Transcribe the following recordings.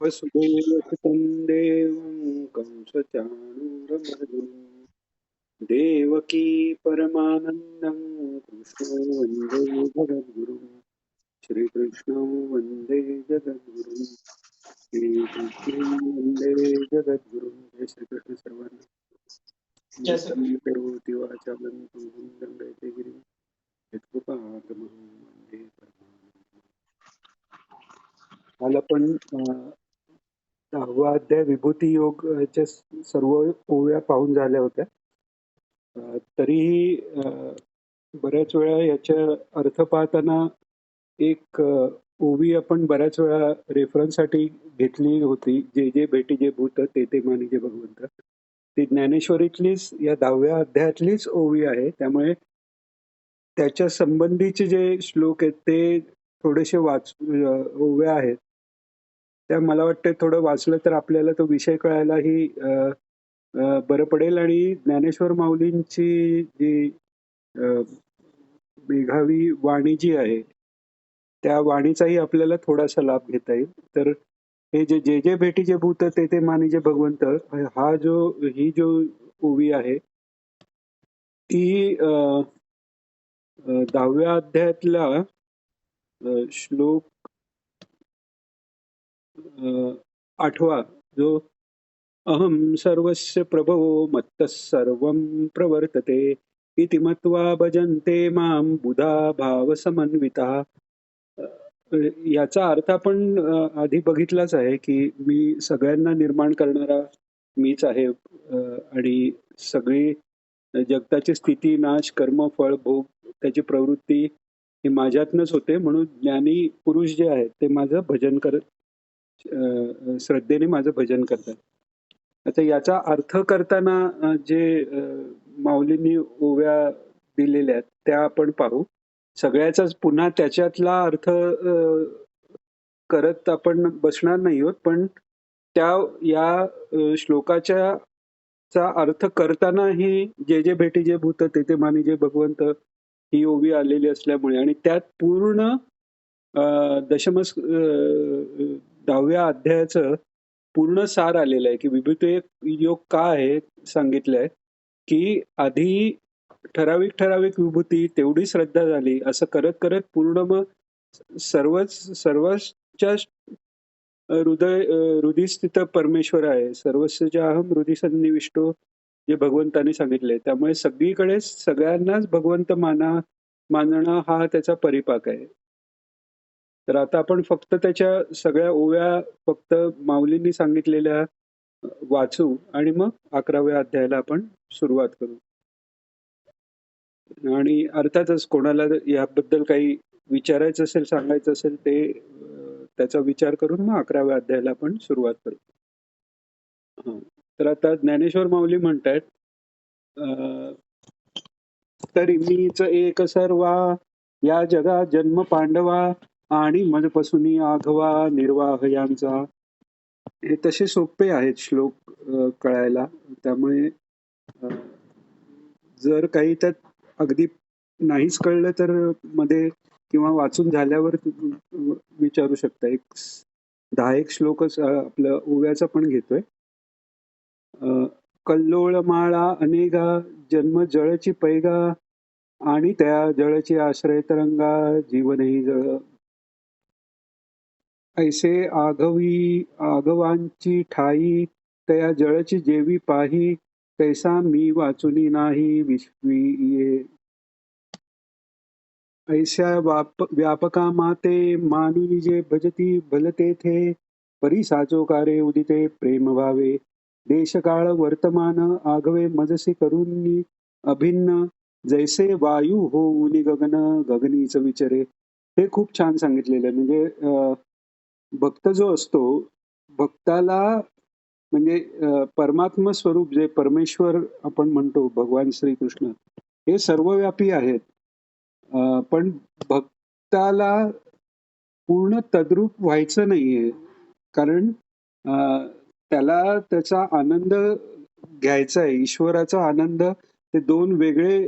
वसुदेवसुतं देवं कंसचाणूरमर्दनं देवकी परमानन्दं कृष्णो वन्दे जगद्गुरुं श्रीकृष्णो वन्दे जगद्गुरुं श्रीकृष्णो वन्दे जगद्गुरुं जय श्रीकृष्ण सर्वांना जैसे मूर्ती करोति वाचालं पङ्गुं गिरिं यत्कृपातमहं वन्दे परमानन्दं काल आपण 10वा अध्याय विभूती योगच्या सर्व ओव्या पाहून झाल्या होत्या. तरीही बऱ्याच वेळा याच्या अर्थ पाहताना एक ओवी आपण बऱ्याच वेळा रेफरन्ससाठी घेतली होती. जे जे भेटी जे भूत ते ते मानी जे भगवंत. ती ज्ञानेश्वरीतलीच या 10व्या अध्यायातलीच ओवी आहे. त्यामुळे त्याच्या संबंधीचे जे श्लोक आहेत ते थोडेसे ओव्या आहेत. त्या मला वाटतं थोडं वाचलं तर आपल्याला तो विषय कळायलाही बरं पडेल आणि ज्ञानेश्वर माऊलींची जी मेघावी वाणी जी आहे त्या वाणीचाही आपल्याला थोडासा लाभ घेता येईल. तर हे जे जे जे भेटी जे भूत ते ते मानी जे भगवंत ही जो ओवी आहे ती 10व्या अध्यायातला श्लोक 8वा जो अहं सर्वस्य प्रभो मत्तः सर्वं प्रवर्तते इति मत्वा भजन्ते मां बुधा भावसमन्विताः. याचा अर्थ आपण आधी बघितलाच आहे की मी सगळ्यांना निर्माण करणारा मीच आहे आणि सगळी जगताची स्थिती नाश कर्म फळ भोग त्याची प्रवृत्ती हे माझ्यातनच होते म्हणून ज्ञानी पुरुष जे आहेत ते माझं भजन करत श्रद्धेने माझं भजन करतात. आता याचा अर्थ करताना जे माऊलींनी ओव्या दिलेल्या आहेत त्या आपण पाहू. सगळ्याचाच पुन्हा त्याच्यातला अर्थ करत आपण बसणार नाही आहोत पण या श्लोकाच्या चा अर्थ करतानाही जे जे भेटी जे भूत ते ते मानी जे भगवंत ही ओवी आलेली असल्यामुळे आणि त्यात पूर्ण दशमस 10व्या अध्यायाचं पूर्ण सार आलेलं आहे की विभूती योग का आहे सांगितलंय की आधी ठराविक ठराविक विभूती तेवढी श्रद्धा झाली असं करत करत पूर्ण मग सर्वच्या हृदयस्थित परमेश्वर आहे. सर्वस्वच्या अहम हृदय सन्निविष्टो जे भगवंतांनी सांगितले. त्यामुळे सगळीकडेच सगळ्यांनाच भगवंत मानणं हा त्याचा परिपाक आहे. तर आता आपण फक्त त्याच्या सगळ्या ओव्या फक्त माऊलींनी सांगितलेल्या वाचू आणि मग 11व्या अध्यायाला आपण सुरुवात करू. आणि अर्थातच कोणाला याबद्दल काही विचारायचं असेल सांगायचं असेल ते त्याचा विचार करून मग 11व्या अध्यायाला आपण सुरुवात करू. तर आता ज्ञानेश्वर माऊली म्हणतायत तरी मीच एक सर्वा या जगा जन्म पांडवा आणि मजपासून आघवा निर्वाह यांचा. हे तसे सोपे आहेत श्लोक कळायला. त्यामुळे जर काही त्यात अगदी नाहीच कळलं तर मध्ये किंवा वाचून झाल्यावर विचारू शकता. 10 श्लोकच आपलं ओव्याचा पण घेतोय. कल्लोळ माळा अनेगा जन्म जळची पैगा आणि त्या जळची आश्रय तरंगा जीवनही जळ ऐसे आघवांची ठाई तया जळची जेवी पाही तैसा मी वाचुनी नाही विश्वी ये ऐशा व्यापका माते मानुनी जे भजती भलते थे परी साचोकारे उदिते प्रेम भावे देशकाळ वर्तमान आघवे मजसी करून अभिन्न जैसे वायू होऊनी गगन गगनीच विचरे. हे खूप छान सांगितलेलं आहे. म्हणजे भक्त जो असतो भक्ताला म्हणजे परमात्मा स्वरूप जे परमेश्वर आपण म्हणतो भगवान श्रीकृष्ण हे सर्वव्यापी आहेत. पण भक्ताला पूर्ण तद्रूप व्हायचं नाहीये कारण त्याला त्याचा आनंद घ्यायचा आहे. ईश्वराचा आनंद ते दोन वेगळे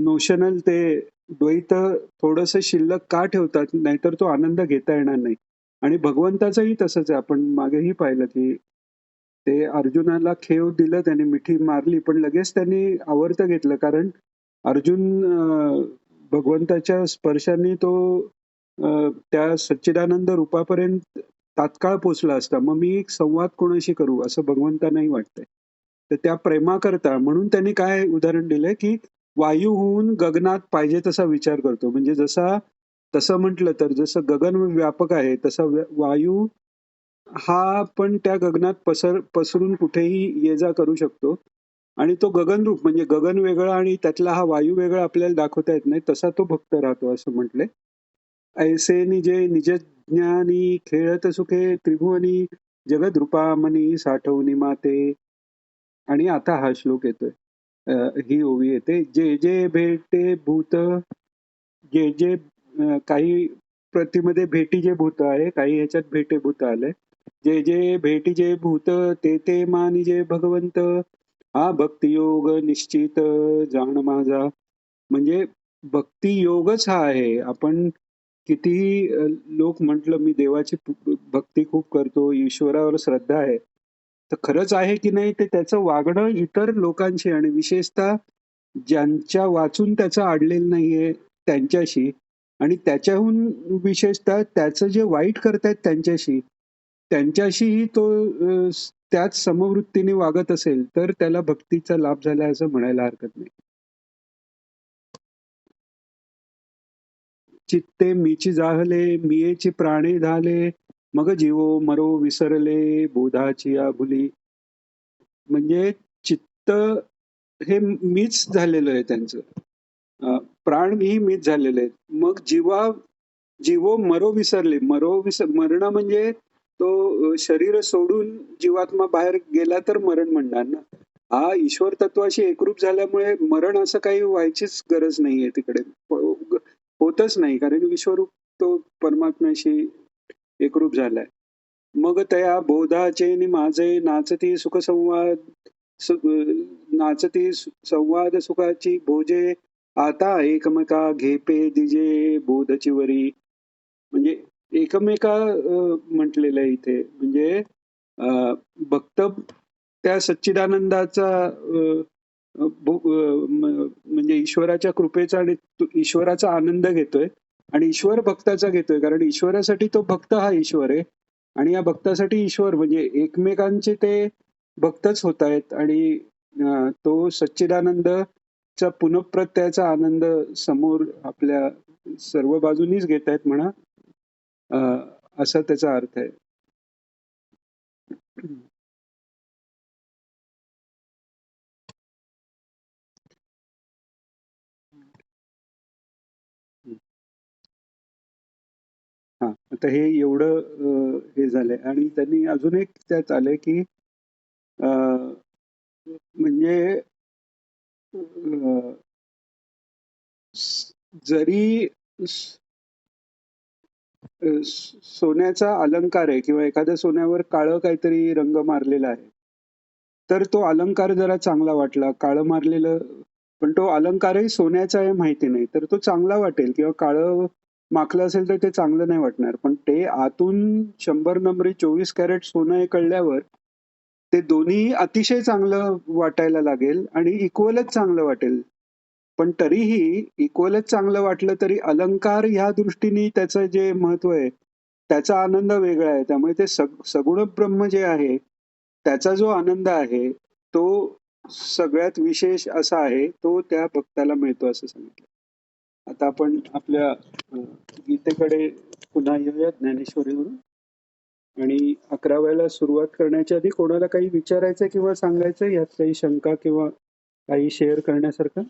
नोशनल ते द्वैत थोडंसं शिल्लक का ठेवतात नाहीतर तो आनंद घेता येणार नाही. आणि भगवंताचंही तसंच आहे. आपण मागेही पाहिलं की ते अर्जुनाला खेळ दिलं, त्याने मिठी मारली, पण लगेच त्यांनी आवर्त घेतलं. कारण अर्जुन भगवंताच्या स्पर्शाने तो त्या सच्चिदानंद रूपापर्यंत तात्काळ पोचला असता. मग मी एक संवाद कोणाशी करू असं भगवंतांनाही वाटतंय. तर त्या प्रेमाकरता म्हणून त्यांनी काय उदाहरण दिलंय की वायू होऊन गगनात पाहिजे तसा विचार करतो. म्हणजे तसं म्हटलं तर जसं गगन व्यापक आहे तसा वायू हा पण त्या गगनात पसरून कुठेही ये जा करू शकतो. आणि तो गगनरूप म्हणजे गगन वेगळा आणि त्यातला हा वायू वेगळा आपल्याला दाखवता येत नाही, तसा तो भक्त राहतो असं म्हटलंय. ऐसे निजे निज ज्ञानी खेळत सुखे त्रिभुवनी जगदरूपामनी साठवणी माते. आणि आता हा श्लोक येतोय. ही ओवी येते. जे जे भेटे भूत जे जे काही प्रतीमध्ये भेटी जे भूत आहे, काही ह्याच्यात भेटे भूत आलंय. जे जे भेटी जे भूत ते ते मानी जे भगवंत हा भक्ती योग निश्चित जाण माझा. म्हणजे भक्ती योगच हा आहे. आपण कितीही लोक म्हटलं मी देवाची भक्ती खूप करतो, ईश्वरावर श्रद्धा आहे, तर खरंच आहे की नाही ते त्याचं वागणं इतर लोकांशी आणि विशेषतः ज्यांच्या वाचून त्याचं आडलेलं नाहीये त्यांच्याशी आणि त्याच्याहून विशेषतः त्याचं जे वाईट करतायत त्यांच्याशीही तो त्याच समवृत्तीने वागत असेल तर त्याला भक्तीचा लाभ झाला असं म्हणायला हरकत नाही. चित्ते मीची जाहले मियेची प्राणे झाले मग जीवो मरो विसरले बोधाची आभुली. म्हणजे चित्त हे मीच झालेलं आहे त्यांचं. प्राणही मीच झालेले आहेत. मग जीवो मरो विसरले. मरणं म्हणजे तो शरीर सोडून जीवात्मा बाहेर गेला तर मरण म्हणणार ना. हा ईश्वर तत्वाशी एकरूप झाल्यामुळे मरण असं काही व्हायचीच गरज नाहीये तिकडे. होतच नाही कारण विश्वरूप तो परमात्म्याशी एकरूप झालाय. मग त्या बोधाचे नि माझे नाचती सुखसंवाद नाचती संवाद सुखाची भोजे आता एकमेका घेपे दिजे बोधची वरी. म्हणजे एकमेका म्हटलेलं आहे इथे. म्हणजे भक्त त्या सच्चिदानंदाचा म्हणजे ईश्वराच्या कृपेचा आणि ईश्वराचा आनंद घेतोय आणि ईश्वर भक्ताचा घेतोय. कारण ईश्वरासाठी तो भक्त हा ईश्वर आहे आणि या भक्तासाठी ईश्वर म्हणजे एकमेकांचे ते भक्तच होत आहेत. आणि तो सच्चिदानंदचा पुनःप्रत्ययाचा आनंद समोर आपल्या सर्व बाजूनीच घेत आहेत म्हणा. असा त्याचा अर्थ आहे. हा आता हे एवढं हे झालंय आणि त्यांनी अजून एक त्यात आलंय की म्हणजे जरी सोन्याचा अलंकार आहे किंवा एखाद्या सोन्यावर काळं काहीतरी रंग मारलेला आहे तर तो अलंकार जरा चांगला वाटला. काळं मारलेलं पण तो अलंकारही सोन्याचा आहे माहिती नाही तर तो चांगला वाटेल किंवा काळं माखलं असेल तर ते चांगलं नाही वाटणार. पण ते आतून 100 नंबरी 24 कॅरेट सोनं हे कळल्यावर ते दोन्ही अतिशय चांगलं वाटायला लागेल आणि इक्वलच चांगलं वाटेल. पण तरीही इक्वलच चांगलं वाटलं तरी अलंकार ह्या दृष्टीने त्याचं जे महत्व आहे त्याचा आनंद वेगळा आहे. त्यामुळे ते सगुण ब्रह्म जे आहे त्याचा जो आनंद आहे तो सगळ्यात विशेष असा आहे तो त्या भक्ताला मिळतो असं सांगितलं. आता आपण आपल्या गीतेकडे पुन्हा येऊया ज्ञानेश्वरीवरून. आणि 11व्याला सुरुवात करण्याच्या आधी कोणाला काही विचारायचं किंवा सांगायचं यात काही शंका किंवा काही शेअर करण्यासारखं?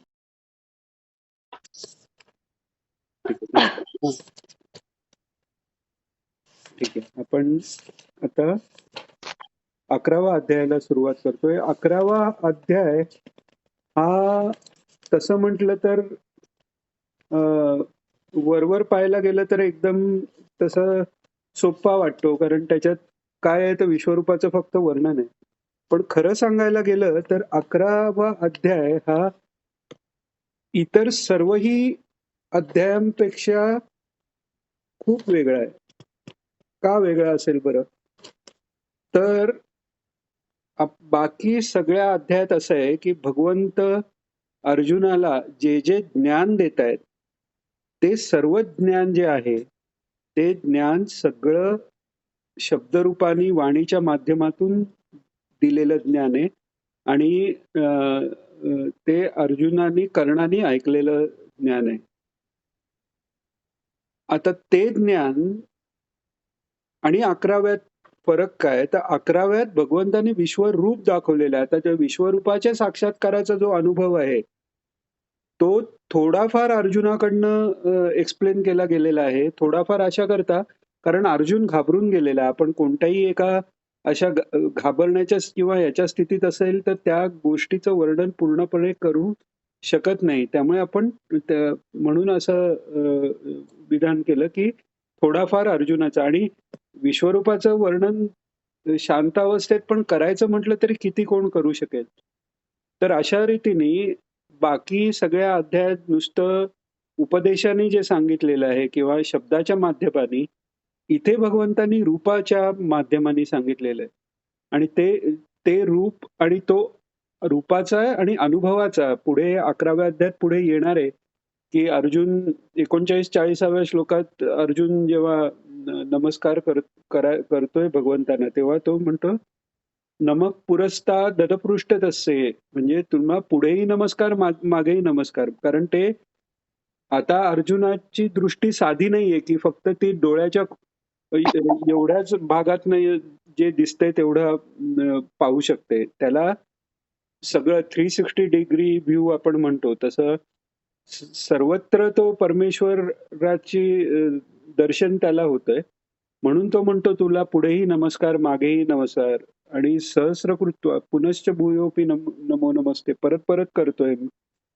ठीक आहे. आपण आता 11वा अध्यायाला सुरुवात करतोय. 11वा अध्याय हा तसं म्हटलं तर वरवर पाहायला गेलं तर एकदम तसं सोपा वाटतो कारण त्याच्यात काय आहे तर विश्वरूपाचं फक्त वर्णन आहे. पण खरं सांगायला गेलं तर 11वा अध्याय हा इतर सर्वही अध्यायांपेक्षा खूप वेगळा आहे. का वेगळा असेल बरं? तर बाकी सगळ्या अध्यायात असं आहे की भगवंत अर्जुनाला जे जे ज्ञान देत आहेत ते सर्व ज्ञान जे आहे ते ज्ञान सगळं शब्दरूपाने वाणीच्या माध्यमातून दिलेलं ज्ञान आहे आणि ते अर्जुनाने कर्णाने ऐकलेलं ज्ञान आहे. आता ते ज्ञान आणि 11व्यात फरक काय? तर 11व्यात भगवंताने विश्वरूप दाखवलेलं आहे. आता त्या विश्वरूपाच्या साक्षात्काराचा जो अनुभव आहे तो थोडाफार अर्जुनाकडनं एक्सप्लेन केला गेलेला आहे. थोडाफार अशा करता कारण अर्जुन घाबरून गेलेला आहे. आपण कोणत्याही एका अशा घाबरण्याच्या किंवा याच्या स्थितीत असेल तर त्या गोष्टीचं वर्णन पूर्णपणे करू शकत नाही. त्यामुळे आपण म्हणून असं विधान केलं की थोडाफार अर्जुनाचा आणि विश्वरूपाचं वर्णन शांतावस्थेत पण करायचं म्हटलं तरी किती कोण करू शकेल. तर अशा रीतीने बाकी सगळ्या अध्यायात नुसतं उपदेशाने जे सांगितलेलं आहे किंवा शब्दाच्या माध्यमाने इथे भगवंतांनी रूपाच्या माध्यमाने सांगितलेलं आहे आणि ते ते रूप आणि तो रूपाचा आणि अनुभवाचा पुढे 11व्या अध्यायात पुढे येणार आहे की अर्जुन 39-40व्या श्लोकात अर्जुन जेव्हा नमस्कार करतोय भगवंतांना तेव्हा तो म्हणतो नमक पुरस्ता ददपृष्ठ तसे म्हणजे तुम्हाला पुढेही नमस्कार मागेही नमस्कार कारण ते आता अर्जुनाची दृष्टी साधी नाहीये की फक्त ती डोळ्याच्या एवढ्याच भागात नाही जे दिसतंय तेवढं पाहू शकते. त्याला सगळं 360 डिग्री व्ह्यू आपण म्हणतो तसं सर्वत्र तो परमेश्वराची दर्शन त्याला होतंय म्हणून तो म्हणतो तुला पुढेही नमस्कार मागेही नमस्कार आणि सहस्रकृत्वा पुनश्च भूयोपी नमो नमस्ते परत परत करतोय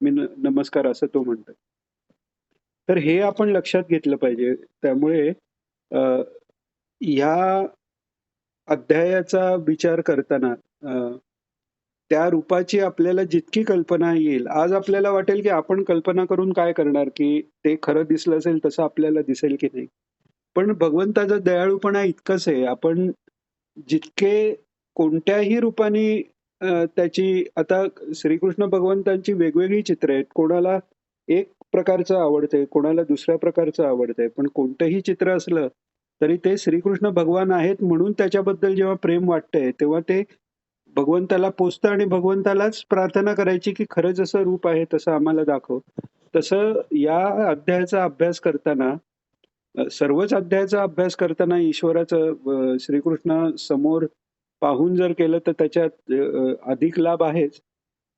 मी नमस्कार असं तो म्हणतोय. तर हे आपण लक्षात घेतलं पाहिजे. त्यामुळे ह्या अध्यायाचा विचार करताना त्या रूपाची आपल्याला जितकी कल्पना येईल आज आपल्याला वाटेल की आपण कल्पना करून काय करणार की ते खरं दिसलं असेल तसं आपल्याला दिसेल की नाही. पण भगवंताचा दयाळूपणा इतकंच आहे. आपण जितके कोणत्याही रूपाने त्याची आता श्रीकृष्ण भगवंतांची वेगवेगळी चित्र आहेत. कोणाला एक प्रकारचं आवडतंय कोणाला दुसऱ्या प्रकारचं आवडतंय पण कोणतंही चित्र असलं तरी ते श्रीकृष्ण भगवान आहेत म्हणून त्याच्याबद्दल जेव्हा प्रेम वाटतंय तेव्हा ते भगवंताला पोचतं आणि भगवंतालाच प्रार्थना करायची की खरं जसं रूप आहे तसं आम्हाला दाखव. तसं या अध्यायाचा अभ्यास करताना सर्वच अध्यायाचा अभ्यास करताना ईश्वराचं श्रीकृष्ण समोर पाहून जर केलं तर त्याच्यात अधिक लाभ आहेच.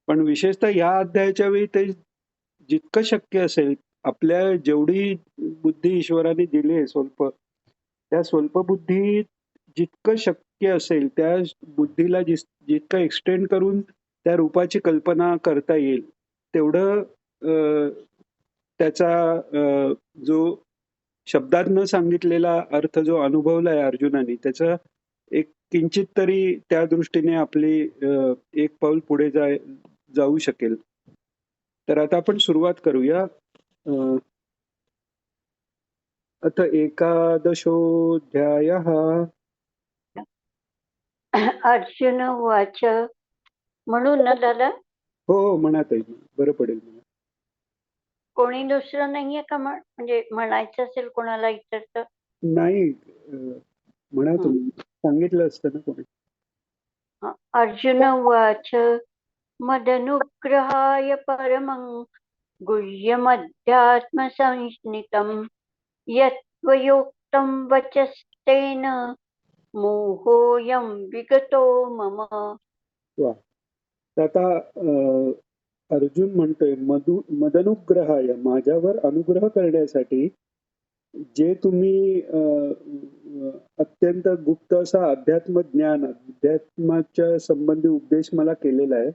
पण विशेषतः या अध्यायाच्या वेळी ते जितकं शक्य असेल आपल्या जेवढी बुद्धी ईश्वराने दिली आहे स्वल्प त्या स्वल्प बुद्धी जितकं शक्य असेल त्या बुद्धीला जितकं एक्सटेंड करून त्या रूपाची कल्पना करता येईल तेवढं त्याचा जो शब्दात न सांगितलेला अर्थ जो अनुभवलाय अर्जुनाने त्याचा एक किंचित तरी त्या दृष्टीने आपली एक पाऊल पुढे जाऊ शकेल. तर आता आपण सुरुवात करूया. आता 11दशोऽध्यायः. अर्जुन उवाच म्हणून ना दादा हो म्हणा ताई बरं पडेल मला. कोणी दुसरं नाहीये का म्हणजे म्हणायचं असेल कोणाला इतर तर नाही म्हणा तुम्ही सांगितलं असतं ना कोणी. अर्जुन उवाच मदनुग्रहाय परमं गुह्यमध्यात्मसंज्ञितं यत्त्वयोक्तं वचस्तेन मोहोऽयं विगतो मम. वा. आता अर्जुन म्हणतोय मदनुग्रहाय माझ्यावर अनुग्रह करण्यासाठी जे तुम्ही अत्यंत गुप्त असा अध्यात्म ज्ञान अध्यात्माच्या संबंधी उपदेश मला केलेला आहे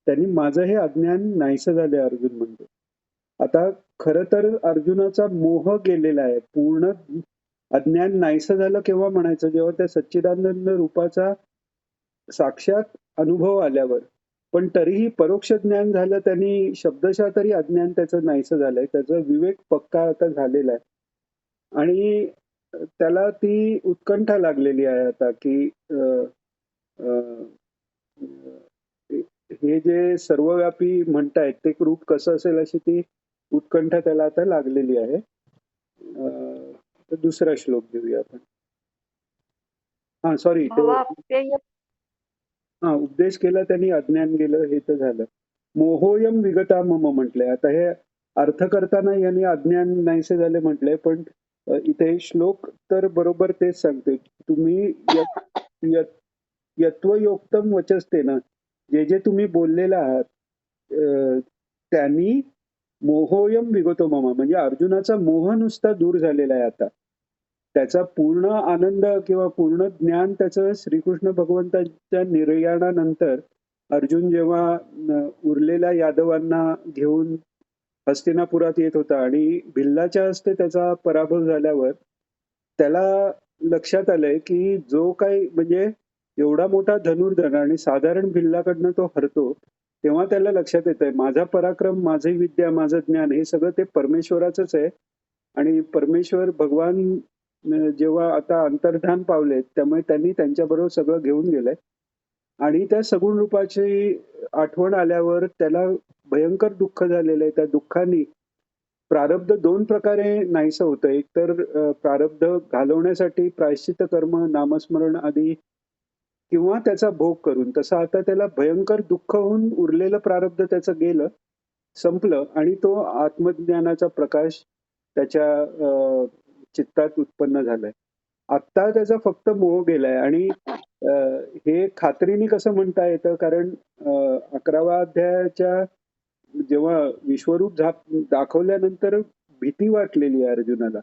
त्यांनी माझं हे अज्ञान नाहीसं झालंय अर्जुन म्हणतो. आता खरं तर अर्जुनाचा मोह गेलेला आहे. पूर्ण अज्ञान नाहीसं झालं केव्हा म्हणायचं जेव्हा त्या सच्चिदानंद रूपाचा साक्षात अनुभव आल्यावर. पण तरीही परोक्ष ज्ञान झालं त्यांनी शब्दशः तरी अज्ञान त्याचं नाहीसं झालंय. त्याचा विवेक पक्का आता झालेला आहे आणि त्याला ती उत्कंठा लागलेली आहे आता की अ, हे जे सर्वव्यापी म्हणतायत ते रूप कसं असेल अशी ती उत्कंठा त्याला आता लागलेली आहे. तर दुसरा श्लोक घेऊया आपण. हा सॉरी तो भवाप्यय हा उपदेश केला त्यांनी अज्ञान गेलं हे तर झालं. मोहोयम विगता मम म्हटलंय. आता हे अर्थ करताना यांनी अज्ञान नाहीसे झाले म्हटलंय पण इथे श्लोक तर बरोबर तेच सांगते. तुम्ही यत्वयोक्तम वचस्ते ना जे जे तुम्ही बोललेला आहात त्यांनी मोहोयम विगतो मम म्हणजे अर्जुनाचा मोह नुसता दूर झालेला आहे आता. त्याचा पूर्ण आनंद किंवा पूर्ण ज्ञान त्याचं श्रीकृष्ण भगवंताच्या निर्याणानंतर अर्जुन जेव्हा उरलेल्या यादवांना घेऊन हस्तिनापुरात येत होता आणि भिल्लाच्या हस्ते त्याचा पराभव झाल्यावर त्याला लक्षात आलंय की जो काही म्हणजे एवढा मोठा धनुर्धर आणि साधारण भिल्लाकडनं तो हरतो तेव्हा त्याला लक्षात येतंय माझा पराक्रम माझी विद्या माझं ज्ञान हे सगळं ते परमेश्वराचंच आहे आणि परमेश्वर भगवान जेव्हा आता अंतर्धान पावलेत त्यामुळे त्यांनी त्यांच्याबरोबर सगळं घेऊन गेलंय आणि त्या सगुण रूपाची आठवण आल्यावर त्याला भयंकर दुःख झालेलं आहे. त्या दुःखाने प्रारब्ध दोन प्रकारे नाहीसं होतं. एक तर प्रारब्ध घालवण्यासाठी प्रायश्चित्त कर्म नामस्मरण आदी किंवा त्याचा भोग करून. तसं आता त्याला भयंकर दुःख होऊन उरलेलं प्रारब्ध त्याचं गेलं, संपलं आणि तो आत्मज्ञानाचा प्रकाश त्याच्या चित्तात उत्पन्न झालाय. आत्ता त्याचा फक्त मोह गेलाय आणि हे खात्रीने कसं म्हणता येतं कारण 11व्या अध्यायाच्या जेव्हा विश्वरूप दाखवल्यानंतर भीती वाटलेली आहे अर्जुनाला.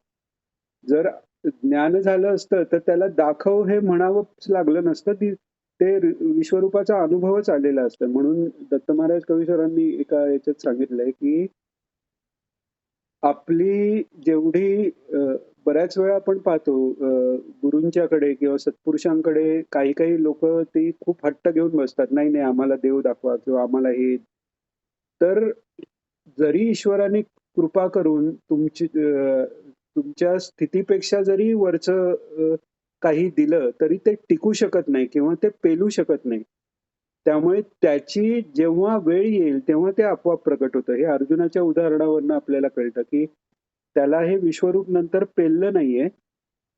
जर ज्ञान झालं असतं तर त्याला दाखव हे म्हणावंच लागलं नसतं. ते विश्वरूपाचा अनुभवच आलेला असतं. म्हणून दत्त महाराज कवीश्वरांनी एका याच्यात सांगितलंय की आपली जेवढी बऱ्याच वेळा आपण पाहतो गुरूंच्याकडे किंवा सत्पुरुषांकडे काही काही लोक ती खूप हट्ट घेऊन बसतात. नाही नाही आम्हाला देव दाखवा किंवा आम्हाला हे. तर जरी ईश्वराने कृपा करून तुमच्या स्थितीपेक्षा जरी वरचं काही दिलं तरी ते टिकू शकत नाही किंवा ते पेलू शकत नाही. त्यामुळे त्याची जेव्हा वेळ येईल तेव्हा ते आपोआप प्रकट होतं. हे अर्जुनाच्या उदाहरणावरनं आपल्याला कळतं की त्याला हे विश्वरूप नंतर पेललं नाहीये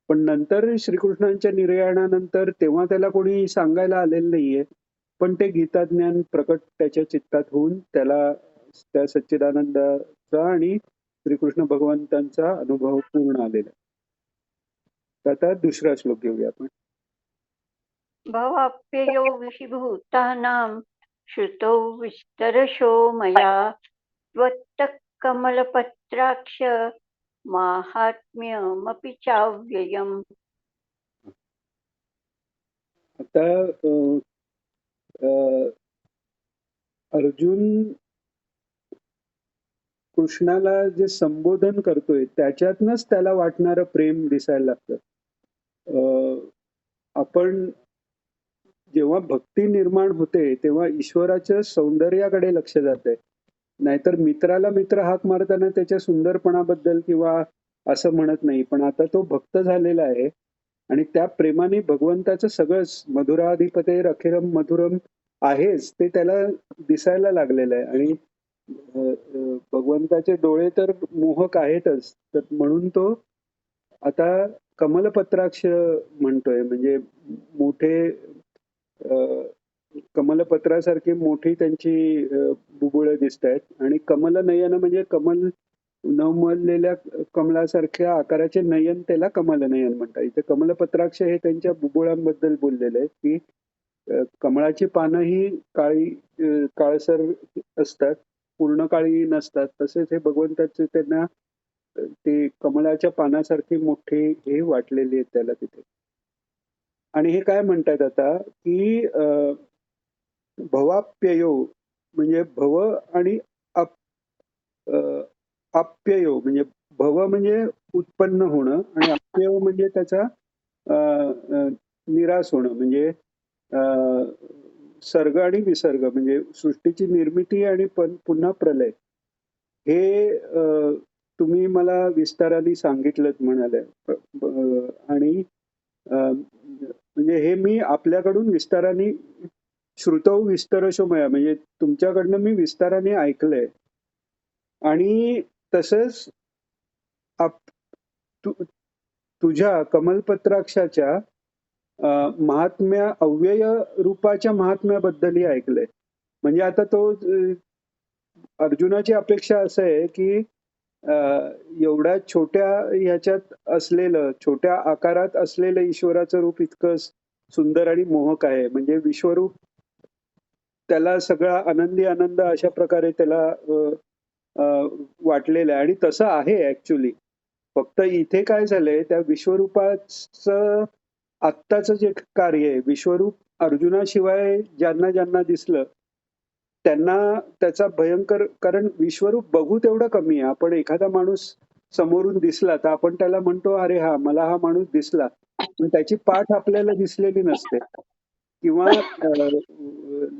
पण नंतर श्रीकृष्णांच्या निर्याणानंतर तेव्हा त्याला कोणी सांगायला आलेलं नाहीये पण ते गीताज्ञान प्रकट त्याच्या चित्तात होऊन त्याला त्या सच्चिदानंदाचा आणि श्रीकृष्ण भगवंतांचा अनुभव पूर्ण आलेला. तर आता दुसरा श्लोक घेऊया आपण. भवाप्ययो विषीभूतानां श्रुतौ विस्तरशो मया त्वत्तः कमलपत्राक्ष माहात्म्यमपि चाव्ययम्. आता अर्जुन कृष्णाला जे संबोधन करतोय त्याच्यातनच त्याला वाटणारं प्रेम दिसायला लागतं. आपण जेव्हा भक्ती निर्माण होते तेव्हा ईश्वराच्या सौंदर्याकडे लक्ष जाते. नाहीतर मित्राला मित्र हाक मारताना त्याच्या सुंदरपणाबद्दल किंवा असं म्हणत नाही. पण आता तो भक्त झालेला आहे आणि त्या प्रेमाने भगवंताचं सगळंच मधुराधिपते अखिरम मधुरम आहेच ते त्याला दिसायला लागलेलं आहे आणि भगवंताचे डोळे तर मोहक आहेतच. तर म्हणून तो आता कमलपत्राक्ष म्हणतोय म्हणजे मोठे कमलपत्रासारखी मोठी त्यांची बुबुळं दिसत आहेत आणि कमल नयन म्हणजे कमल नवमललेल्या कमलासारख्या आकाराचे नयन त्याला कमल नयन म्हणतात. इथे कमलपत्राक्ष हे त्यांच्या बुबुळांबद्दल बोललेलं आहे की कमळाची पानं ही काळसर असतात पूर्ण काळी नसतात. तसेच हे भगवंताचे त्यांना ते कमळाच्या पानासारखी मोठी हे वाटलेली आहेत त्याला तिथे. आणि हे काय म्हणतात आता की भवाप्ययो म्हणजे भव आणि आप्ययो म्हणजे भव म्हणजे उत्पन्न होणं आणि आप्यय म्हणजे त्याचा निराश होणं म्हणजे सर्ग आणि विसर्ग म्हणजे सृष्टीची निर्मिती आणि पुन्हा प्रलय. हे तुम्ही मला विस्ताराने सांगितलं म्हणाले म्हणजे हे मी आपल्याकडून विस्ताराने श्रुतौ विस्तरशोमया म्हणजे तुमच्याकडनं मी विस्ताराने ऐकलंय. आणि तसंच तुझ्या कमलपत्राक्षाच्या महात्म्या अव्यय रूपाच्या महात्म्याबद्दलही ऐकलंय. म्हणजे आता तो अर्जुनाची अपेक्षा असं आहे की एवढ्या छोट्या ह्याच्यात असलेलं, छोट्या आकारात असलेलं ईश्वराचं रूप इतकं सुंदर आणि मोहक आहे. म्हणजे विश्वरूप त्याला सगळा आनंदी आनंद अशा प्रकारे त्याला वाटलेलं आहे आणि तसं आहे ऍक्च्युली. फक्त इथे काय झालंय, त्या विश्वरूपाचं आत्ताचं जे कार्य आहे, विश्वरूप अर्जुनाशिवाय ज्यांना ज्यांना दिसलं त्यांना त्याचा भयंकर, कारण विश्वरूप बघू तेवढं कमी आहे. आपण एखादा माणूस समोरून दिसला तर आपण त्याला म्हणतो अरे हा मला हा माणूस दिसला, पण त्याची पाठ आपल्याला दिसलेली नसते. किंवा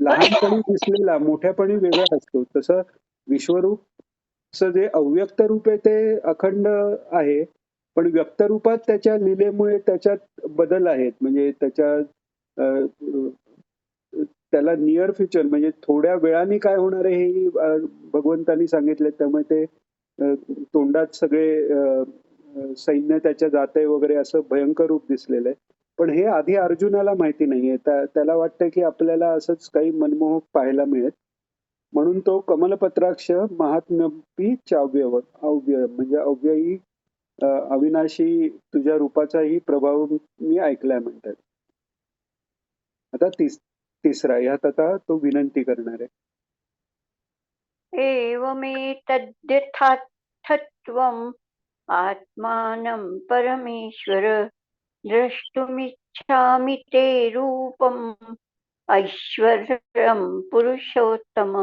लहानपणी दिसलेला मोठ्यापणी वेगळा असतो. तसं विश्वरूपचं जे अव्यक्त रूप आहे ते अखंड आहे, पण व्यक्त रूपात त्याच्या लीलेमुळे त्याच्यात बदल आहेत. म्हणजे त्याला नियर फ्युचर म्हणजे थोड्या वेळाने काय होणार आहे हे भगवंतानी सांगितले. त्यामुळे ते तोंडात सगळे सैन्य त्याच्या जाते वगैरे असं भयंकर रूप दिसलेलं आहे. पण हे आधी अर्जुनाला माहिती नाहीये. त्याला वाटतं की आपल्याला असंच काही मनमोहक पाहायला मिळेल, म्हणून तो कमलपत्राक्ष महात्म्यपी चाव्यव अव्यय म्हणजे अव्ययी अविनाशी तुझ्या रूपाचाही प्रभाव मी ऐकलाय म्हणतात. आता तिसरा ह्यात आता तो विनंती करणार आहे. एवमेतद्यथार्थत्वम् आत्मानं परमेश्वर द्रष्टुमिच्छामि ते रूपम् ऐश्वर्यं पुरुषोत्तम.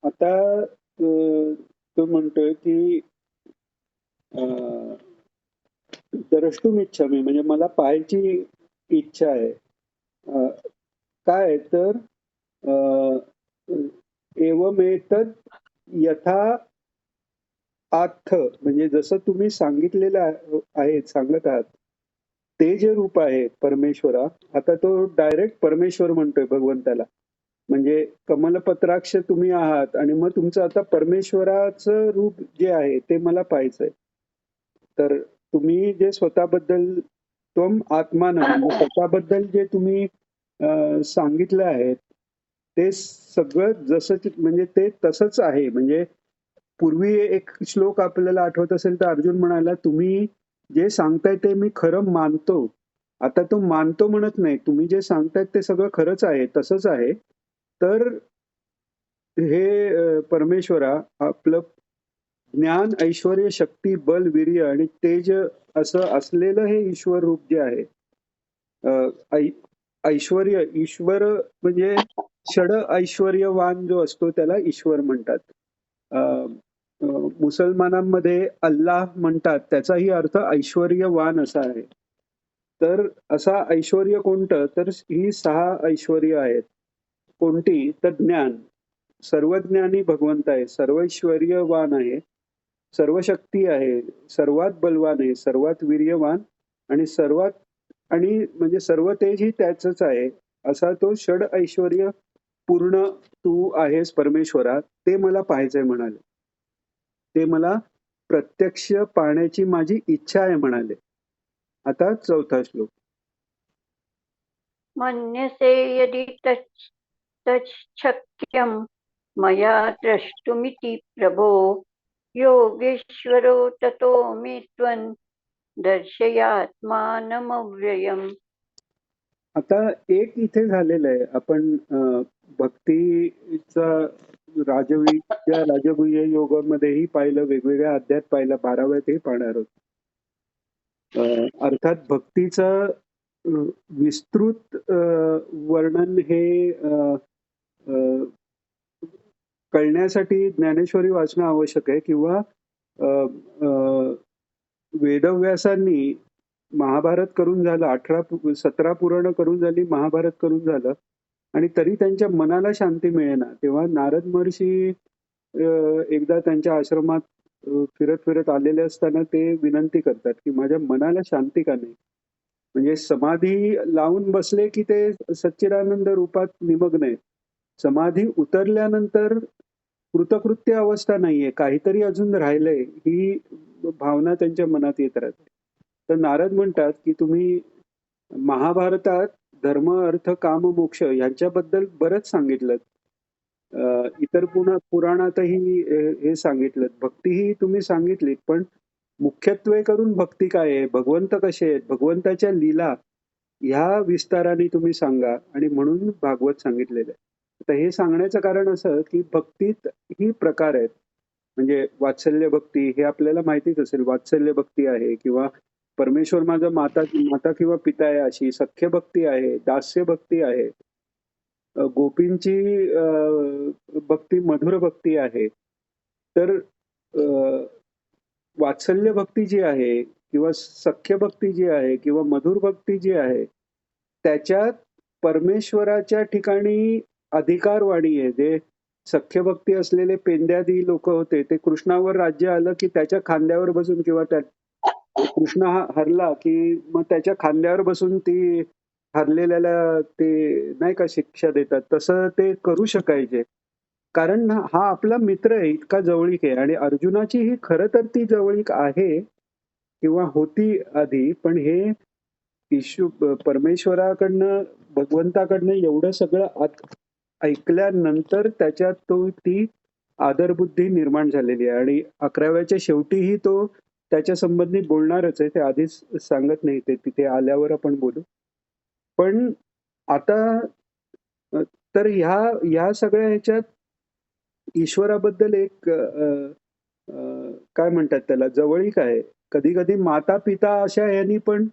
आता तो म्हणतोय की द्रष्टुमिच्छामि म्हणजे मला पाहायची इच्छा आहे. काय तर एवमेतद यथा आथ म्हणजे जसं तुम्ही सांगितलेलं सांगत आहात ते जे रूप आहे परमेश्वरा, आता तो डायरेक्ट परमेश्वर म्हणतोय भगवंताला. म्हणजे कमलपत्राक्ष तुम्ही आहात आणि मग तुमचं आता परमेश्वराचं रूप जे आहे ते मला पाहायचंय. तर तुम्ही जे स्वतःबद्दल त्वम आत्मान म्हणजे स्वतःबद्दल जे तुम्ही सांगितलं आहे ते सगळं जसं म्हणजे ते तसंच आहे. म्हणजे पूर्वी एक श्लोक आपल्याला आठवत असेल तर अर्जुन म्हणाला तुम्ही जे सांगताय ते मी खरं मानतो. आता तो मानतो म्हणत नाही, तुम्ही जे सांगतायत ते सगळं खरंच आहे, तसंच आहे. तर हे परमेश्वरा आपलं ज्ञान ऐश्वर्य शक्ती बल वीर्य आणि तेज असं असलेलं हे ईश्वर रूप जे आहे, ऐश्वर्य ईश्वर म्हणजे षड ऐश्वर्यवान जो असतो त्याला ईश्वर म्हणतात. मुसलमानांमध्ये अल्लाह म्हणतात, त्याचाही अर्थ ऐश्वर्यवान असा आहे. तर असा ऐश्वर्य कोणतं, तर ही 6 ऐश्वर्य आहेत. कोणती, तर ज्ञान, सर्वज्ञानी भगवंत आहे, सर्वैश्वर्यवान आहे, सर्व शक्ती आहे, सर्वात बलवान आहे, सर्वात वीर्यवान आणि म्हणजे सर्व तेजही त्याचंच आहे. असा तो षड ऐश्वर्य पूर्ण तू आहेस परमेश्वरा, ते मला पाहायचंय म्हणाले. ते मला प्रत्यक्ष पाहण्याची माझी इच्छा आहे म्हणाले. आता 4था श्लोक. मन्यसे यदि तच्छक्यं मया द्रष्टुमिति प्रभो योगेश्वरो ततो मे त्वं दर्शयात्मानमव्ययम्. आता एक इथे झालेलं आहे. आपण भक्तीचा राजगुह्य योगामध्येही पाहिलं, वेगवेगळ्या अध्यायात पाहिलं, 12व्यातही पाहणार आहोत. अर्थात भक्तीचं विस्तृत वर्णन हे कळण्यासाठी ज्ञानेश्वरी वाचणं आवश्यक आहे. किंवा वेदव्यासांनी महाभारत करून झालं, 17 पुराण करून झाली, महाभारत करून झालं आणि तरी त्यांच्या मनाला शांती मिळेना. तेव्हा नारद महर्षी एकदा त्यांच्या आश्रमात फिरत आलेले असताना ते विनंती करतात की माझ्या मनाला शांती का नाही. म्हणजे समाधी लावून बसले की ते सच्चिदानंद रूपात निमग्न आहेत. समाधी उतरल्यानंतर कृतकृत्य अवस्था नाहीये, काहीतरी अजून राहिलंय, ही भावना त्यांच्या मनात येत राहते. तर नारद म्हणतात की तुम्ही महाभारतात धर्म, अर्थ, काम, मोक्ष यांच्याबद्दल बरंच सांगितलं. इतर पुराणातही हे सांगितलं. भक्तीही तुम्ही सांगितलीत, पण मुख्यत्वे करून भक्ती काय आहे, भगवंत कसे आहेत, भगवंताच्या लीला ह्या विस्ताराने तुम्ही सांगा, आणि म्हणून भागवत सांगितलेलं आहे. आता हे सांगण्याचं कारण असं की भक्तीत ही प्रकार आहेत. म्हणजे वात्सल्य भक्ती हे आपल्याला माहितीच असेल. वात्सल्य भक्ती आहे, किंवा परमेश्वर माझा माता माता किंवा पिता आहे अशी सख्य भक्ती आहे, दास्य भक्ती आहे, गोपींची भक्ती मधुर भक्ती आहे. तर वात्सल्य भक्ती जी आहे, किंवा सख्य भक्ती जी आहे, किंवा मधुर भक्ती जी आहे, त्याच्यात परमेश्वराच्या ठिकाणी अधिकारवाणी आहे. जे सख्य भक्ती असलेले पेंद्यादी लोक होते, ते कृष्णावर राज्य आलं की त्याच्या खांद्यावर बसून, किंवा त्या कृष्ण हरला की मग त्याच्या खांद्यावर बसून ती हरलेल्याला ते नाही का शिक्षा देतात, तसं ते करू शकायचे. कारण हा आपला मित्र आहे, इतका जवळीक आहे. आणि अर्जुनाची ही खरं तर ती जवळीक आहे किंवा होती आधी, पण हे परमेश्वराकडनं, भगवंताकडनं एवढं सगळं ऐकल्यानंतर त्याच्यात ती आदरबुद्धी निर्माण झालेली आहे. आणि 11व्याच्या शेवटीही तो त्याच्या संबंधी बोलणारच आहे. ते आधीच सांगत नाही, ते तिथे आल्यावर आपण बोलू. पण आता तर ह्या सगळ्या ह्याच्यात ईश्वराबद्दल एक काय म्हणतात त्याला, जवळीक आहे. कधी कधी माता पिता अशा ह्यांनी पण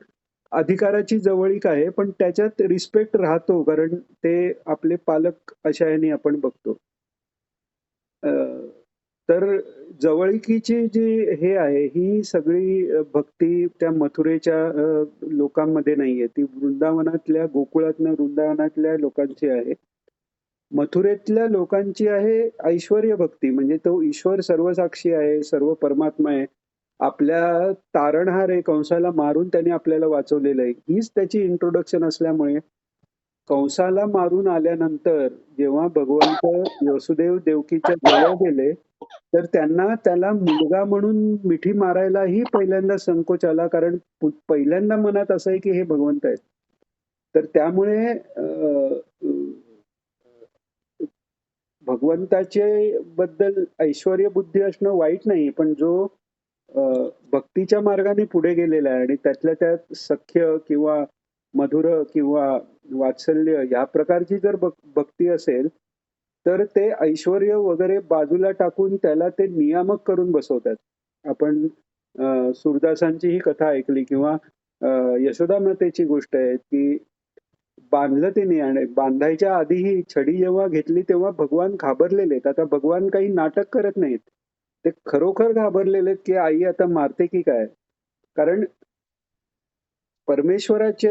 अधिकाराची जवळीक आहे, पण त्याच्यात रिस्पेक्ट राहतो, कारण ते आपले पालक अशा ह्यांनी आपण बघतो. तर जवळीकीची जी हे आहे, ही सगळी भक्ती त्या मथुरेच्या लोकांमध्ये नाहीये. ती वृंदावनातल्या, गोकुळातल्या वृंदावनातल्या लोकांची आहे. मथुरेतल्या लोकांची आहे ऐश्वर्य भक्ती. म्हणजे तो ईश्वर सर्वसाक्षी आहे, सर्व परमात्मा आहे, आपल्या तारणहार आहे, कंसाला मारून त्याने आपल्याला वाचवलेलं आहे, हीच त्याची इंट्रोडक्शन असल्यामुळे कंसाला मारून आल्यानंतर जेव्हा भगवंत वसुदेव देवकीच्या जवळ गेले, तर त्याला मुलगा म्हणून मिठी मारायलाही पहिल्यांदा संकोच आला, कारण पहिल्यांदा मनात असं आहे की हे भगवंत आहेत. तर त्यामुळे भगवंताचे बद्दल ऐश्वर्य बुद्धी असणं वाईट नाही, पण जो भक्तीच्या मार्गाने पुढे गेलेला आहे आणि त्यातल्या त्यात सख्य किंवा मधुर किंवा वात्सल्य या प्रकारची जर भक्ती असेल, तर ते ऐश्वर्य वगैरे बाजूला टाकून त्याला ते नियामक करून बसवतात. आपण सूरदासांची ही कथा ऐकली, किंवा यशोदा मातेची गोष्ट आहे की बांधलं तिने, आणि बांधायच्या आधीही छडी जेव्हा घेतली तेव्हा भगवान घाबरलेले. आता भगवान काही नाटक करत नाहीत, ते खरोखर घाबरलेले की आई आता मारते की काय. कारण परमेश्वराचे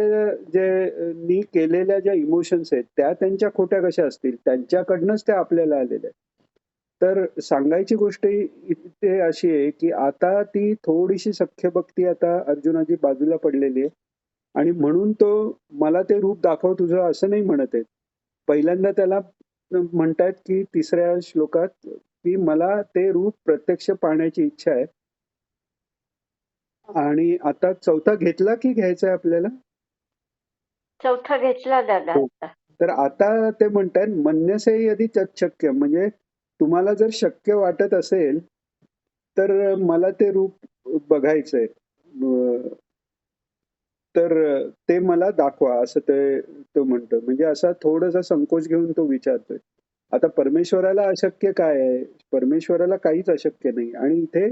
जे नी केलेल्या ज्या इमोशन्स आहेत त्या त्यांच्या खोट्या कशा असतील, त्यांच्याकडनंच त्या आपल्याला आलेल्या आहेत. तर सांगायची गोष्ट इथे अशी आहे की आता ती थोडीशी सख्य भक्ती आता अर्जुनाची बाजूला पडलेली आहे, आणि म्हणून तो मला ते रूप दाखव तुझं असं नाही म्हणत आहे. पहिल्यांदा त्याला म्हणतायत की 3ऱ्या श्लोकात की मला ते रूप प्रत्यक्ष पाहण्याची इच्छा आहे. आणि आता 4था घेतला की घ्यायचा आहे आपल्याला? 4था घेतला दादा आता. तर आता ते म्हणतात मन्यसे यदि तच्छक्य, म्हणजे तुम्हाला जर शक्य वाटत असेल तर मला ते रूप बघायचंय, तर ते मला दाखवा, असं तो म्हणतो. म्हणजे असा थोडासा संकोच घेऊन तो विचारतोय. आता परमेश्वराला अशक्य काय आहे? परमेश्वराला काहीच अशक्य नाही. आणि इथे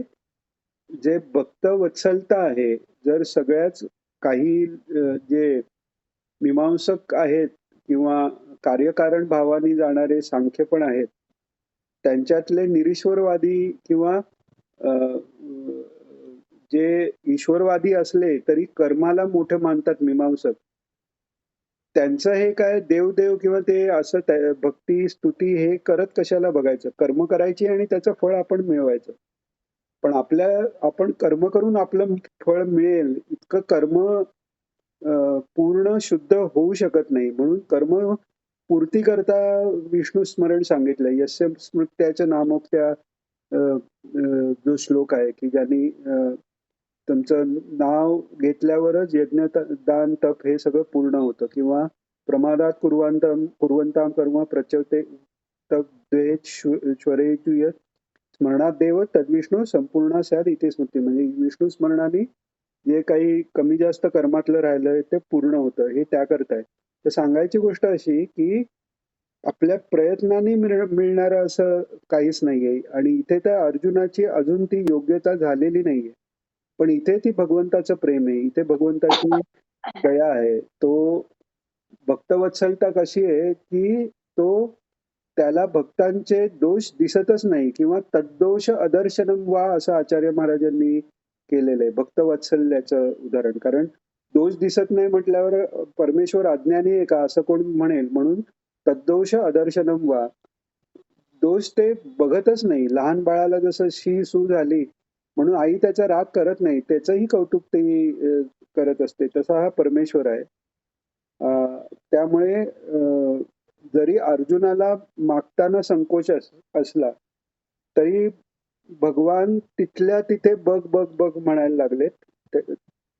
जे भक्त वत्सलता आहे, जर सगळ्याच काही जे मीमांसक आहेत किंवा कार्यकारण भावाने जाणारे सांख्य पण आहेत, त्यांच्यातले निरीश्वरवादी किंवा जे ईश्वरवादी असले तरी कर्माला मोठं मानतात मीमांसक, त्यांचं हे काय देव देव किंवा ते असं भक्ती स्तुती हे करत कशाला बघायचं, कर्म करायची आणि त्याचं फळ आपण मिळवायचं. पण आपण कर्म करून आपलं फळ मिळेल इतकं कर्म पूर्ण शुद्ध होऊ शकत नाही. म्हणून कर्म पूर्ती करता विष्णू स्मरण सांगितलंय. यस्य स्मृत्याच्या नामोक्त्या जो श्लोक आहे की ज्यांनी तुमचं नाव घेतल्यावरच यज्ञ दान तप हे सगळं पूर्ण होतं. किंवा प्रमादात कुर्वंताम कर्म प्रचवते तप श्वरेतु यत् स्मरणात देव तद्विष्णू संपूर्ण स्याद इथे स्मृती. म्हणजे विष्णू स्मरणाने जे काही कमी जास्त कर्मातलं राहिलंय ते पूर्ण होतं. हे त्या करताय. तर सांगायची गोष्ट अशी की आपल्या प्रयत्नाने मिळणारं असं काहीच नाहीये. आणि इथे त्या अर्जुनाची अजून ती योग्यता झालेली नाहीये. पण इथे ती भगवंताचं प्रेम आहे. इथे भगवंताची दया आहे. तो भक्तवत्सलता कशी आहे की तो त्याला भक्तांचे दोष दिसतच नाही. किंवा तद्दोष अदर्शनम वा असं आचार्य महाराजांनी केलेलं आहे भक्तवत्सल्याचं उदाहरण. कारण दोष दिसत नाही म्हटल्यावर परमेश्वर अज्ञानी आहे का असं कोण म्हणेल. म्हणून तद्दोष अदर्शनम वा, दोष ते बघतच नाही. लहान बाळाला जसं शी सू झाली म्हणून आई त्याचा राग करत नाही, त्याचंही कौतुक ती करत असते. तसा हा परमेश्वर आहे. त्यामुळे जरी अर्जुनाला मागताना संकोच असला तरी भगवान तिथल्या तिथे बघ बघ बघ म्हणायला लागलेत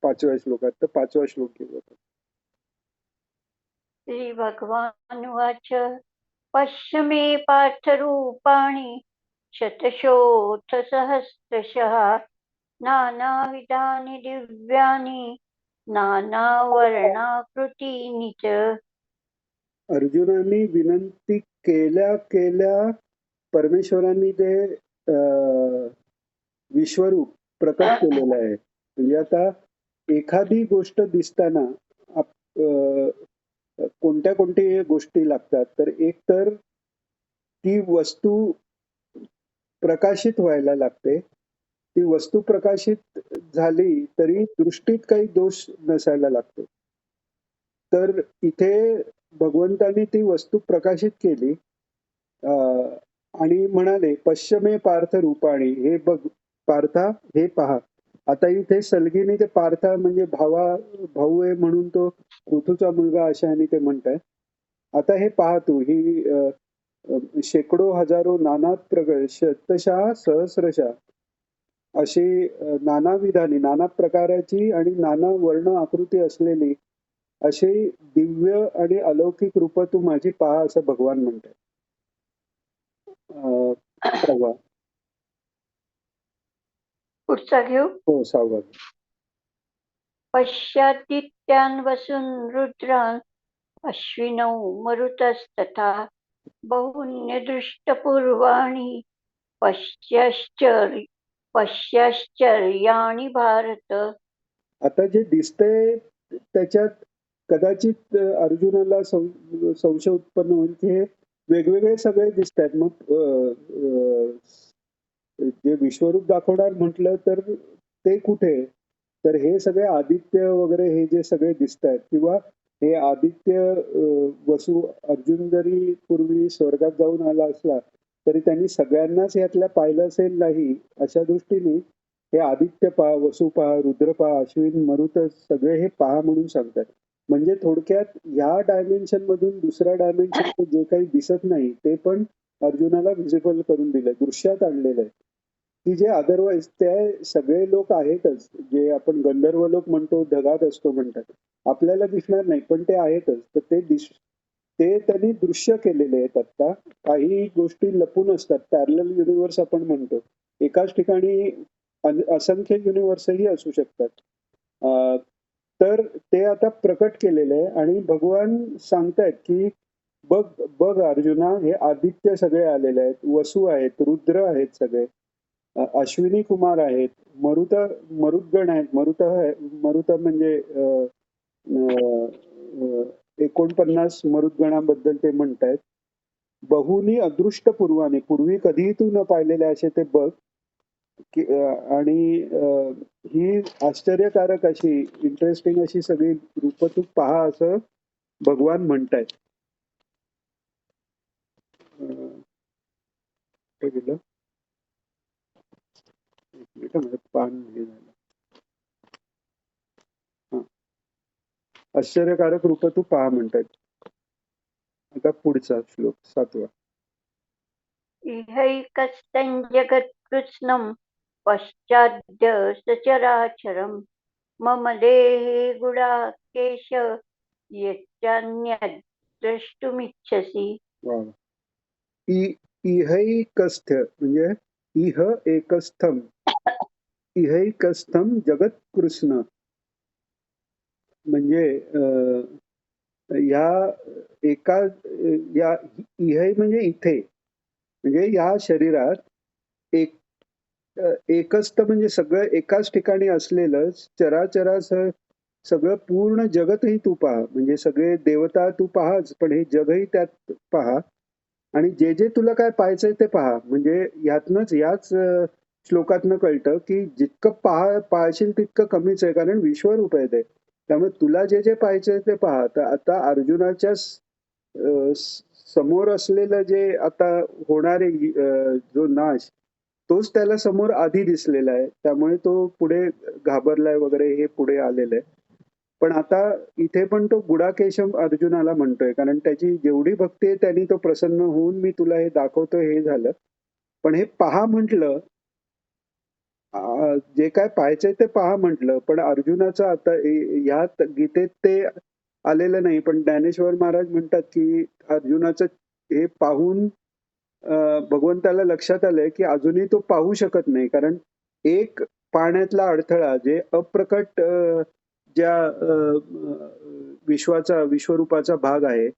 5व्या श्लोकात. तर 5वा श्लोक घेऊ आपण. श्री भगवान उवाच पश्य मे पार्थरूपाणि शतशोऽथ सहस्रशः नानाविधानि दिव्यानि नानावर्णाकृतीनि च. अर्जुनांनी विनंती केल्या केल्या परमेश्वरांनी ते विश्वरूप प्रकट केलेलं आहे. म्हणजे आता एखादी गोष्ट दिसताना कोणत्या गोष्टी लागतात. तर एक तर ती वस्तू प्रकाशित व्हायला लागते. ती वस्तू प्रकाशित झाली तरी दृष्टीत काही दोष नसायला लागतो. तर इथे भगवंतांनी ती वस्तू प्रकाशित केली आणि म्हणाले पश्चिमे पार्थ रूपाणी, हे बघ पार्था हे पहा. आता इथे सलगीने ते पार्था म्हणजे भाऊ आहे म्हणून तो पृथूचा मुलगा अशाने ते म्हणताय. आता हे पहा तू, ही शेकडो हजारो नाना शतशः सहस्रशः अशी नाना विधानी, नाना प्रकाराची आणि नाना वर्ण आकृती असलेली अशी दिव्य आणि अलौकिक रूप तू माझी पहा असं भगवान म्हणतात. पुढचा घेऊ. हो, 6वा. पश्यादित्यान् वसून् रुद्रान् अश्विनौ मरुतस्तथा बहुन्यदृष्टपूर्वाणि पश्याश्चर्याणि भारत. आता जे दिसतंय त्याच्यात कदाचित अर्जुनाला संशय उत्पन्न होईल की हे वेगवेगळे सगळे दिसत आहेत. मग जे विश्वरूप दाखवणार म्हटलं तर ते कुठे? तर हे सगळे आदित्य वगैरे हे जे सगळे दिसत आहेत किंवा हे आदित्य वसू अर्जुन जरी पूर्वी स्वर्गात जाऊन आला असला तरी त्यांनी सगळ्यांनाच यातल्या पाहिलं असेल नाही. अशा दृष्टीने हे आदित्य पहा, वसू पहा, रुद्र पहा, अश्विन, मरुत सगळे हे पहा म्हणून सांगतात. म्हणजे थोडक्यात ह्या डायमेन्शन मधून दुसऱ्या डायमेन्शन जे काही दिसत नाही ते पण अर्जुनाला व्हिजिबल करून दिलंय, दृश्यात आणलेलं आहे. की जे अदरवाईज ते सगळे लोक आहेतच, जे आपण गंधर्व लोक म्हणतो, ढगात असतो म्हणतात, आपल्याला दिसणार नाही पण ते आहेतच. तर ते त्यांनी दृश्य केलेले आहेत. आता काही गोष्टी लपून असतात, पॅरलल युनिव्हर्स आपण म्हणतो, एकाच ठिकाणी असंख्य युनिव्हर्सही असू शकतात. तर ते आता प्रकट केलेले आहे आणि भगवान सांगतायत की बघ बघ अर्जुना, हे आदित्य सगळे आलेले आहेत, वसू आहेत, रुद्र आहेत, सगळे अश्विनी कुमार आहेत, मरुद्गण आहेत. मरुत म्हणजे 49 मरुद्गणाबद्दल ते म्हणतायत. बहुनी अदृष्ट पूर्वाने, पूर्वी कधीही तू न पाहिलेले असे ते बघ. आणि ही आश्चर्यकारक अशी इंटरेस्टिंग अशी सगळी रूप तू पहा असं भगवान म्हणतायत. पान हे झालं. आश्चर्यकारक रूप तू पहा म्हणतायत. आता पुढचा श्लोक 7वा. इहैकस्थं जगत्कृत्स्नं पश्चाद्य सचराचरं मम देहे गुडाकेश यच्चान्यद् द्रष्टुमिच्छसि. वा वा. इहैकस्थ म्हणजे इह एकस्थम इहैकस्थम जगत्कृष्ण म्हणजे या एका या इहै म्हणजे इथे म्हणजे या शरीरात एकस्थ म्हणजे सगळं एकाच ठिकाणी असलेलं चराचराचं सगळं पूर्ण जगतही तू पहा. म्हणजे सगळे देवता तू पाहाच, पण हे जगही त्यात पहा आणि जे जे तुला काय पाहायचंय ते पहा. म्हणजे यातनंच याच श्लोकातनं कळतं की जितकं पाहशील तितकं कमीच आहे, कारण विश्वरूप आहे ते. त्यामुळे तुला जे जे पाहायचंय ते पहा. तर आता अर्जुनाच्या समोर असलेलं जे आता होणारे जो नाश तोच त्याला समोर आधी दिसलेला आहे. त्यामुळे तो पुढे घाबरलाय वगैरे हे पुढे आलेलं आहे. पण आता इथे पण तो गुडाकेशम अर्जुनाला म्हणतोय, कारण त्याची जेवढी भक्ती आहे त्यांनी तो प्रसन्न होऊन मी तुला हे दाखवतोय हे झालं. पण हे पहा म्हटलं, जे काय पाहायचंय ते पहा म्हटलं, पण अर्जुनाचं आता ह्यात गीतेत ते आलेलं नाही. पण ज्ञानेश्वर महाराज म्हणतात की अर्जुनाचं हे पाहून भगवंताला लक्षात आलंय की अजूनही तो पाहू शकत नाही, कारण एक पाहण्यातला अडथळा जे अप्रकट ज्या विश्वरूपाचा भाग आहे,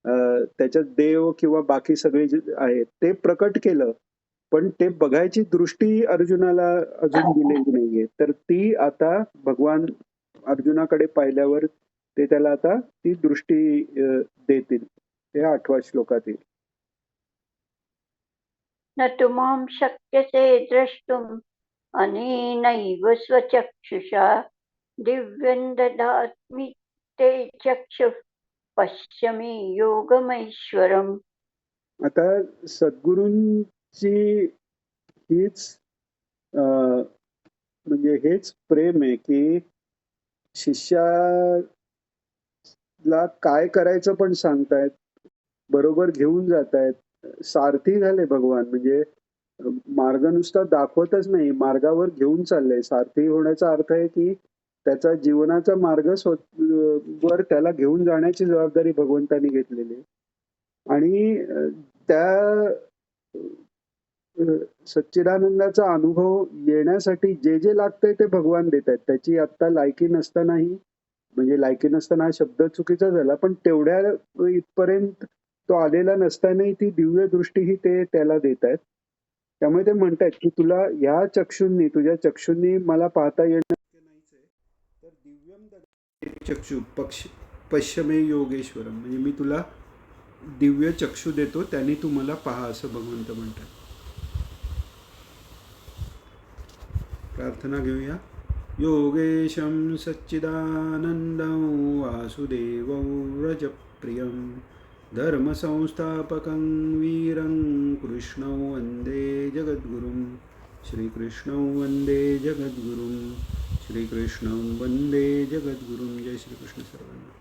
त्याच्यात देव किंवा बाकी सगळे जे आहेत ते प्रकट केलं, पण ते बघायची दृष्टी अर्जुनाला अजून दिलेली नाहीये. तर ती आता भगवान अर्जुनाकडे पाहिल्यावर ते त्याला आता ती दृष्टी देतील. हे 8व्या श्लोकात येईल. न तु मां शक्यसे द्रष्टुम् अनेनैव स्वचक्षुषा दिव्यं ददामि ते चक्षुः पश्य मे योगमैश्वरम्. आता सद्गुरूंची हीच म्हणजे हेच प्रेम आहे की शिष्याला काय करायचं पण सांगतायत, बरोबर घेऊन जातायत. सारथी झाले भगवान. म्हणजे मार्ग नुसता दाखवतच नाही, मार्गावर घेऊन चालले. सारथी होण्याचा अर्थ आहे की त्याचा जीवनाचा मार्ग वर त्याला घेऊन जाण्याची जबाबदारी भगवंतांनी घेतलेली आहे. आणि त्या सच्चिदानंदाचा अनुभव येण्यासाठी जे जे लागतंय ते भगवान देत आहेत. त्याची आता लायकी नसतानाही, म्हणजे लायकी नसताना हा शब्द चुकीचा झाला, पण तेवढ्या इथपर्यंत तो आलेला नसतानाही ती दिव्य दृष्टीही ते त्याला देत आहेत. त्यामुळे ते म्हणतायत की तुला ह्या चक्षुंनी, तुझ्या चक्षुंनी मला पाहता येणं नाहीच आहे, तर दिव्यम चक्षु पश्यमे योगेश्वरम, म्हणजे मी तुला दिव्य चक्षु देतो, त्यांनी तू मला पहा, असं भगवंत म्हणतात. प्रार्थना घेऊया. योगेशं सच्चिदानन्दं वासुदेवं व्रजप्रियं धर्मसंस्थापकं वीरं कृष्णं वन्दे जगद्गुरुं. श्रीकृष्णं वन्दे जगद्गुरुं. श्रीकृष्णं वन्दे जगद्गुरुं. जय श्रीकृष्ण सर्वांना.